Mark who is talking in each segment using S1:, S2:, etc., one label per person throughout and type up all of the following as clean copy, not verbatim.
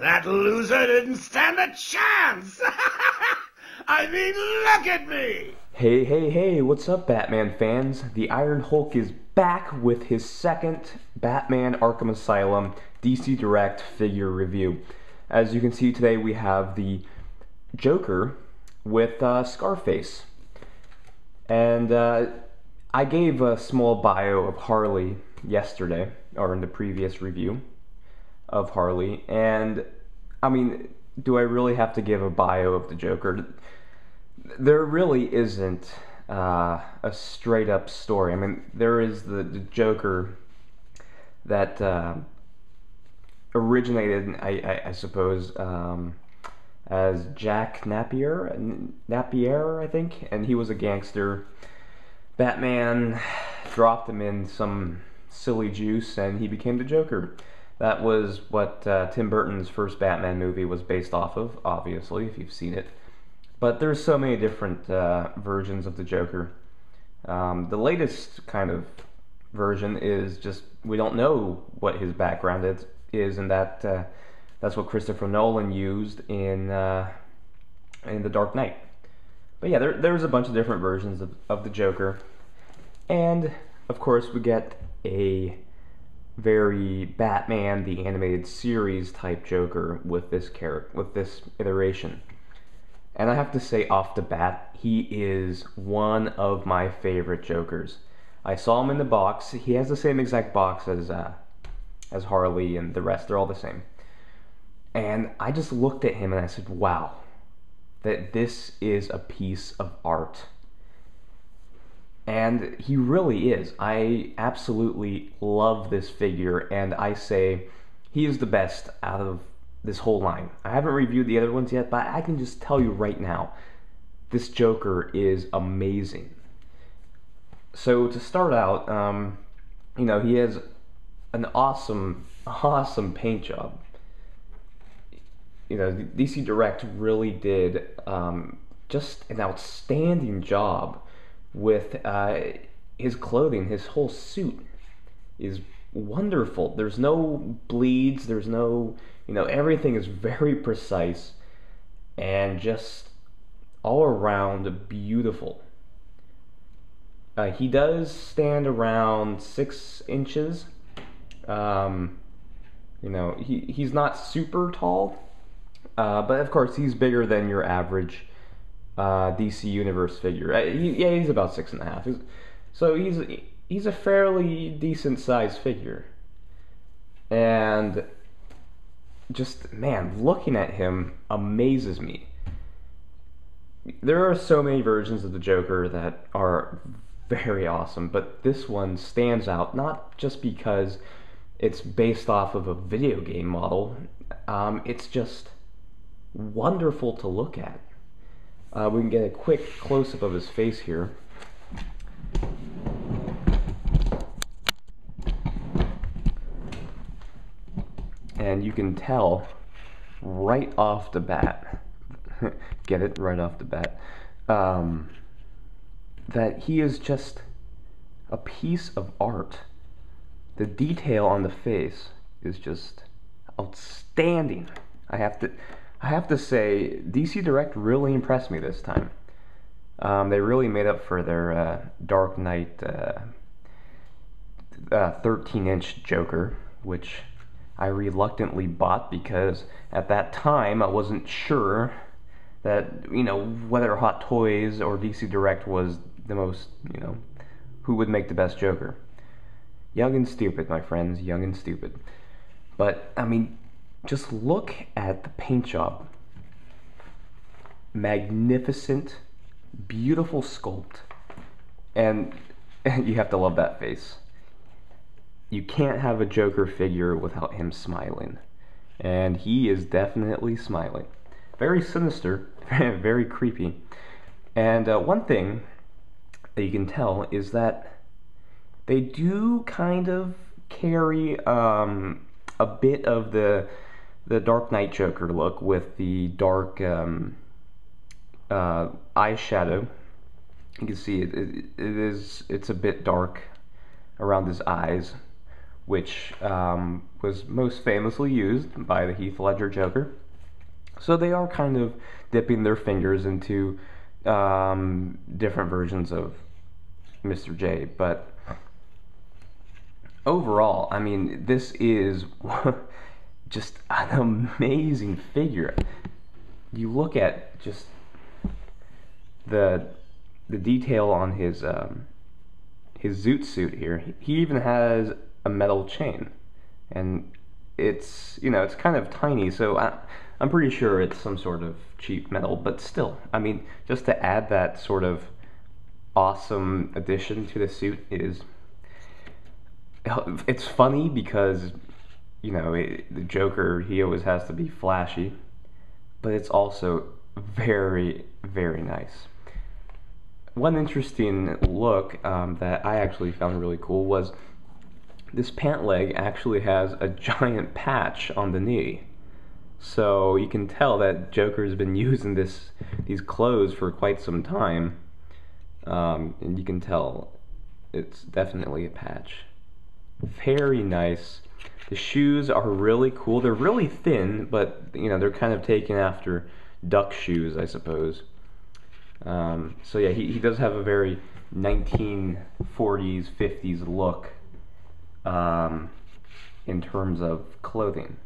S1: That loser didn't stand a chance! I mean, look at me!
S2: Hey, hey, hey, what's up, Batman fans? The Iron Hulk is back with his second Batman Arkham Asylum DC Direct figure review. As you can see today, we have the Joker with Scarface. And I gave a small bio of Harley yesterday, or in the previous review of Harley, and I mean, do I really have to give a bio of the Joker? There really isn't a straight up story. I mean, there is the Joker that originated, I suppose, as Jack Napier, I think, and he was a gangster. Batman dropped him in some silly juice, and he became the Joker. That was what Tim Burton's first Batman movie was based off of, obviously, if you've seen it. But there's so many different versions of the Joker. The latest kind of version is just, we don't know what his background is, and that's what Christopher Nolan used in The Dark Knight. But yeah, there's a bunch of different versions of the Joker. And, of course, we get a very Batman the Animated Series type Joker with this iteration. And I have to say off the bat, he is one of my favorite Jokers. I saw him in the box. He has the same exact box as Harley, and the rest, they're all the same. And I just looked at him and I said, wow, that this is a piece of art. And he really is. I absolutely love this figure, and I say he is the best out of this whole line. I haven't reviewed the other ones yet, but I can just tell you right now, this Joker is amazing. So to start out, you know, he has an awesome paint job. You know, DC Direct really did just an outstanding job with his clothing. His whole suit is wonderful. There's no bleeds, there's no, you know, everything is very precise and just all around beautiful. He does stand around 6 inches. You know, he's not super tall, but of course he's bigger than your average DC Universe figure. Yeah, he's about 6.5. So he's a fairly decent sized figure. And just, man, looking at him amazes me. There are so many versions of the Joker that are very awesome, but this one stands out not just because it's based off of a video game model. It's just wonderful to look at. We can get a quick close-up of his face here. And you can tell right off the bat, get it right off the bat, that he is just a piece of art. The detail on the face is just outstanding. I have to say, DC Direct really impressed me this time. They really made up for their Dark Knight 13-inch Joker, which I reluctantly bought because at that time I wasn't sure that, you know, whether Hot Toys or DC Direct was the most, you know, who would make the best Joker. Young and stupid, my friends, young and stupid. But, I mean, just look at the paint job. Magnificent, beautiful sculpt. And you have to love that face. You can't have a Joker figure without him smiling. And he is definitely smiling. Very sinister, very creepy. And one thing that you can tell is that they do kind of carry a bit of the Dark Knight Joker look with the dark eyeshadow. You can see it's a bit dark around his eyes, which was most famously used by the Heath Ledger Joker. So they are kind of dipping their fingers into different versions of Mr. J, but overall, I mean, this is just an amazing figure. You look at just the detail on his zoot suit here. He even has a metal chain, and it's, you know, it's kind of tiny, so I'm pretty sure it's some sort of cheap metal, but still, I mean, just to add that sort of awesome addition to the suit it's funny because, you know, the Joker, he always has to be flashy, but it's also very, very nice. One interesting look that I actually found really cool was this pant leg actually has a giant patch on the knee. So you can tell that Joker's been using these clothes for quite some time. And you can tell it's definitely a patch. Very nice. The shoes are really cool. They're really thin, but you know, they're kind of taken after duck shoes, I suppose. So yeah, he does have a very 1940s, 50s look in terms of clothing.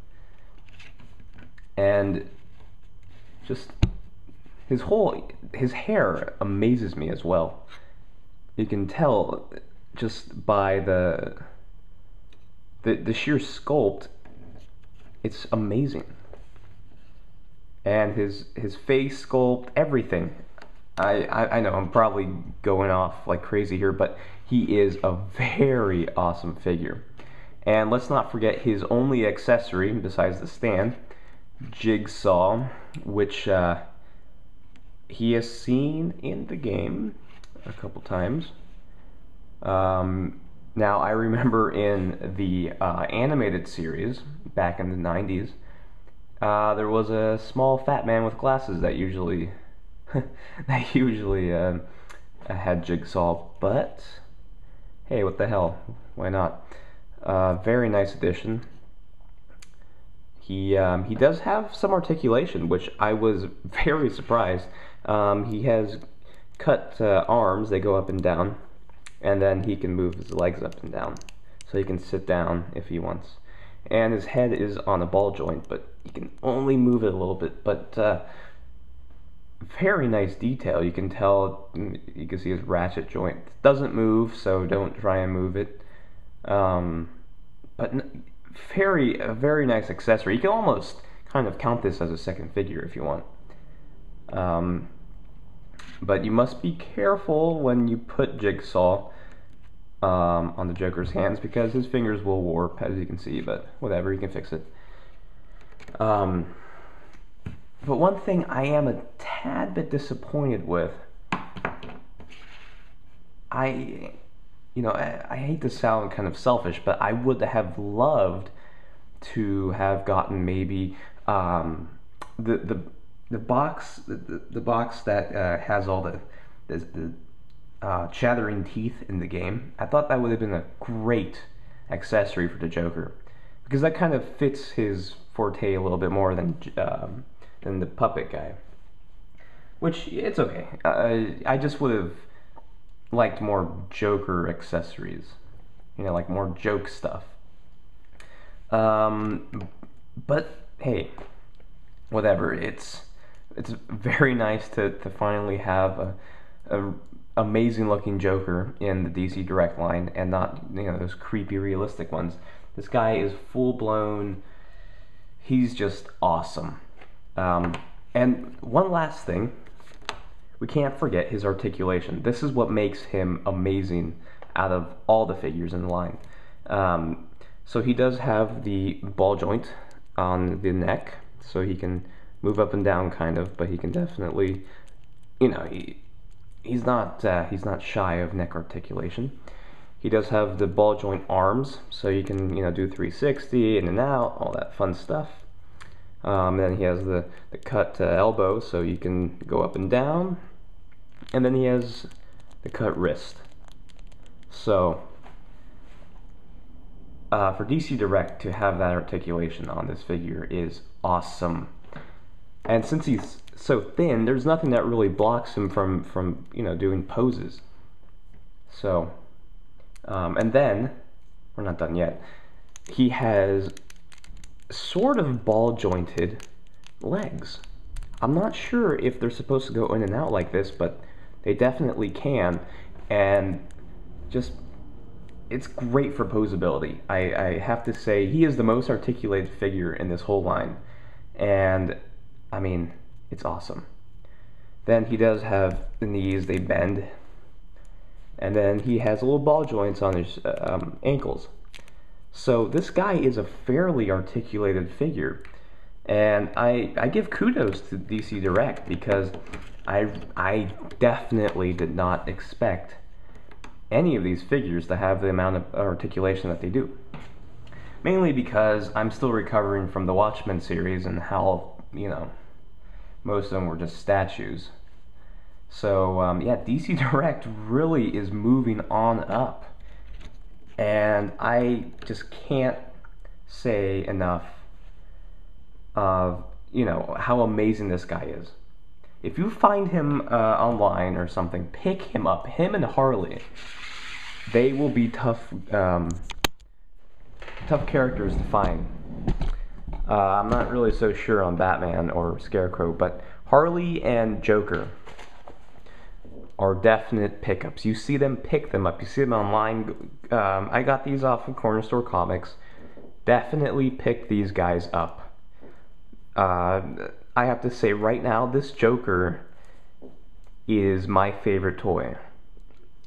S2: And just his hair amazes me as well. You can tell just by the sheer sculpt, it's amazing. And his face sculpt, everything. I know I'm probably going off like crazy here, but he is a very awesome figure. And let's not forget his only accessory besides the stand, Jigsaw, which he has seen in the game a couple times. Now, I remember in the animated series back in the 90s, there was a small fat man with glasses that usually had Jigsaw, but hey, what the hell? Why not? Very nice addition. He does have some articulation, which I was very surprised. He has cut arms, they go up and down, and then he can move his legs up and down, so he can sit down if he wants. And his head is on a ball joint, but he can only move it a little bit, but very nice detail. You can tell, you can see his ratchet joint. It doesn't move, so don't try and move it. But a very nice accessory. You can almost kind of count this as a second figure if you want. But you must be careful when you put Jigsaw on the Joker's hands, because his fingers will warp, as you can see, but whatever, you can fix it. But one thing I am a tad bit disappointed with, I hate to sound kind of selfish, but I would have loved to have gotten maybe the box that has all the chattering teeth in the game. I thought that would have been a great accessory for the Joker, because that kind of fits his forte a little bit more than the puppet guy. Which, it's okay. I just would have liked more Joker accessories, you know, like more joke stuff. But hey, whatever. It's very nice to finally have a amazing looking Joker in the DC Direct line, and not, you know, those creepy realistic ones. This guy is full blown. He's just awesome. And one last thing, we can't forget his articulation. This is what makes him amazing out of all the figures in the line. So he does have the ball joint on the neck, so he can move up and down kind of, but he can definitely, you know, he's not shy of neck articulation. He does have the ball joint arms, so you can, you know, do 360 in and out, all that fun stuff. Then he has the cut elbow, so you can go up and down. And then he has the cut wrist. So for DC Direct to have that articulation on this figure is awesome. And since he's so thin, there's nothing that really blocks him from doing poses. So, and then, we're not done yet, he has sort of ball-jointed legs. I'm not sure if they're supposed to go in and out like this, but they definitely can, and just, it's great for posability. I have to say, he is the most articulated figure in this whole line, and, I mean, it's awesome. Then he does have the knees, they bend, and then he has little ball joints on his ankles. So this guy is a fairly articulated figure, and I give kudos to DC Direct because I definitely did not expect any of these figures to have the amount of articulation that they do. Mainly because I'm still recovering from the Watchmen series and how, most of them were just statues. So, yeah, DC Direct really is moving on up. And I just can't say enough of, how amazing this guy is. If you find him online or something, pick him up. Him and Harley, they will be tough characters to find. I'm not really so sure on Batman or Scarecrow, but Harley and Joker are definite pickups. You see them, pick them up. You see them online. I got these off of Corner Store Comics. Definitely pick these guys up. I have to say right now, this Joker is my favorite toy.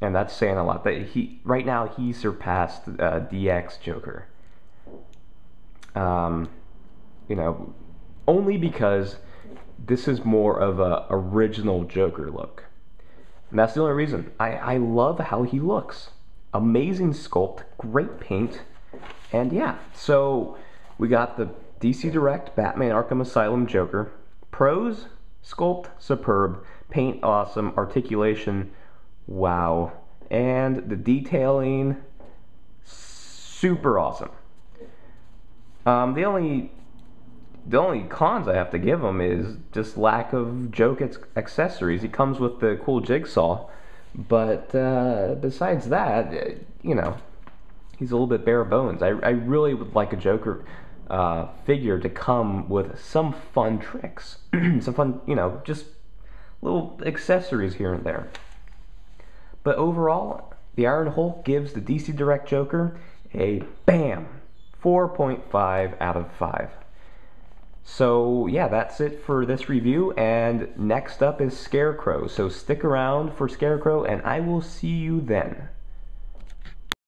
S2: And that's saying a lot. That right now he surpassed DX Joker. Only because this is more of a original Joker look. And that's the only reason. I love how he looks. Amazing sculpt, great paint, and yeah. So we got the DC Direct Batman Arkham Asylum Joker. Pros, sculpt, superb. Paint, awesome. Articulation, wow. And the detailing, super awesome. The only cons I have to give him is just lack of joke accessories. He comes with the cool jigsaw, but besides that, he's a little bit bare bones. I really would like a Joker figure to come with some fun tricks, some fun, just little accessories here and there. But overall, the Theironhulk gives the DC Direct Joker a BAM! 4.5 out of 5. So yeah, that's it for this review, and next up is Scarecrow. So stick around for Scarecrow, and I will see you then.